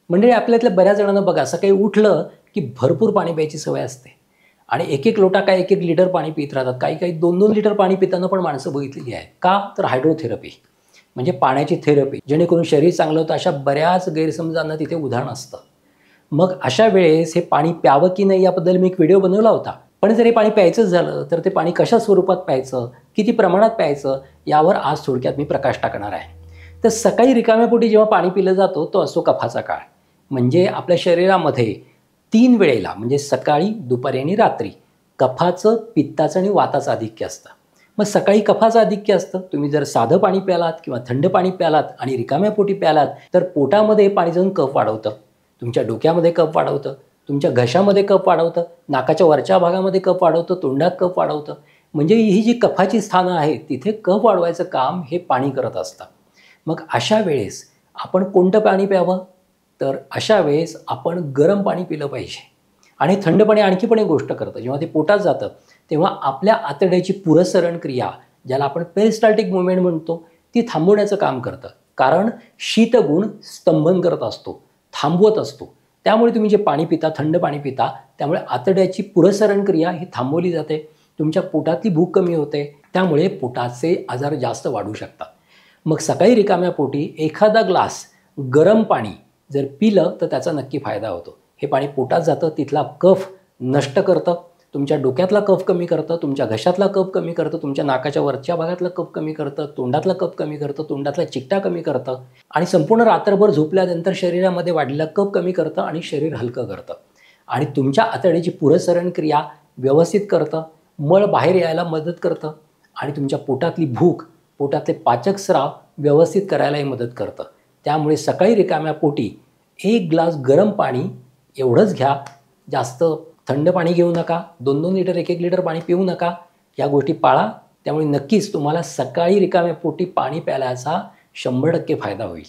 म्हणजे आपल्यातल्या बऱ्याच जणांना बघा सकाळी उठलं की भरपूर पाणी प्यायची सवय असते आणि एक एक लोटा काय एक एक लिटर पाणी पित राहतात. काही काही 2-2 लिटर पाणी पिताना पण माणसं बघितलेली आहेत. का? तर हायड्रोथेरपी म्हणजे पाण्याची थेरपी, जेणेकरून शरीर चांगलं होतं. अशा बऱ्याच गैरसमजांना तिथे उदाहरण असतं. मग अशा वेळेस हे पाणी प्यावं की नाही याबद्दल मी एक व्हिडिओ बनवला होता. पण जर हे पाणी प्यायचंच झालं तर ते पाणी कशा स्वरूपात प्यायचं, किती प्रमाणात प्यायचं, यावर आज थोडक्यात मी प्रकाश टाकणार आहे. तर सकाळी रिकाम्या पोटी जेव्हा पाणी पिलं जातो तो असतो कफाचा काळ. म्हणजे आपल्या शरीरामध्ये 3 वेळेला म्हणजे सकाळी, दुपारी आणि रात्री कफाचं, पित्ताचं आणि वाताचं आधिक्य असतं. मग सकाळी कफाचं आधिक्य असतं. तुम्ही जर साधं पाणी प्यालात किंवा थंड पाणी प्यालात आणि रिकाम्या पोटी प्यालात तर पोटामध्ये पाणी जाऊन कफ वाढवतं. तुमच्या डोक्यामध्ये कफ वाढवतं, तुमच्या घशामध्ये कफ वाढवतं, नाकाच्या वरच्या भागामध्ये कफ वाढवतं, तोंडात कफ वाढवतं. म्हणजे ही जी कफाची स्थानं आहेत तिथे कफ वाढवायचं काम हे पाणी करत असतं. मग अशा वेळेस आपण कोणतं पाणी प्यावं? तर अशा वेळेस आपण गरम पाणी पिलं पाहिजे. आणि थंड पाणी आणखी पण एक गोष्ट करतं. जेव्हा ते पोटात जातं तेव्हा आपल्या आतड्याची पुरसरण क्रिया, ज्याला आपण पेरिस्टाल्टिक मूव्हमेंट म्हणतो, ती थांबवण्याचं काम करतं. कारण शीतगुण स्तंभन करत असतो, थांबवत असतो. त्यामुळे तुम्ही जे पाणी पिता, थंड पाणी पिता, त्यामुळे आतड्याची पुरसरण क्रिया ही थांबवली जाते. तुमच्या पोटातली भूक कमी होते. त्यामुळे पोटाचे आजार जास्त वाढू शकतात. मग सकाळी रिकाम्या पोटी एखादा ग्लास गरम पाणी जर पिलं तर त्याचा नक्की फायदा होतो. हे पाणी पोटात जातं, तिथला कफ नष्ट करतं, तुमच्या डोक्यातला कफ कमी करतं, तुमच्या घशातला कफ कमी करतं, तुमच्या नाकाच्या वरच्या भागातला कफ कमी करतं, तोंडातला कफ कमी करतं, तोंडातला चिकटा कमी करतं आणि संपूर्ण रात्रभर झोपल्यानंतर शरीरामध्ये वाढलेला कफ कमी करतं आणि शरीर हलकं करतं. आणि तुमच्या आतड्याची पुरसरण क्रिया व्यवस्थित करतं, मळ बाहेर यायला मदत करतं आणि तुमच्या पोटातली भूक, पोटातले पाचक स्राव व्यवस्थित करायलाही मदत करतं. त्यामुळे सकाळी रिकाम्या पोटी 1 ग्लास गरम पाणी एवढंच घ्या. जास्त थंड पाणी घेऊ नका. 2-2 लिटर, 1-1 लिटर पाणी पिऊ नका. या गोष्टी पाळा. त्यामुळे नक्कीच तुम्हाला सकाळी रिकाम्या पोटी पाणी प्यायल्याचा 100% फायदा होईल.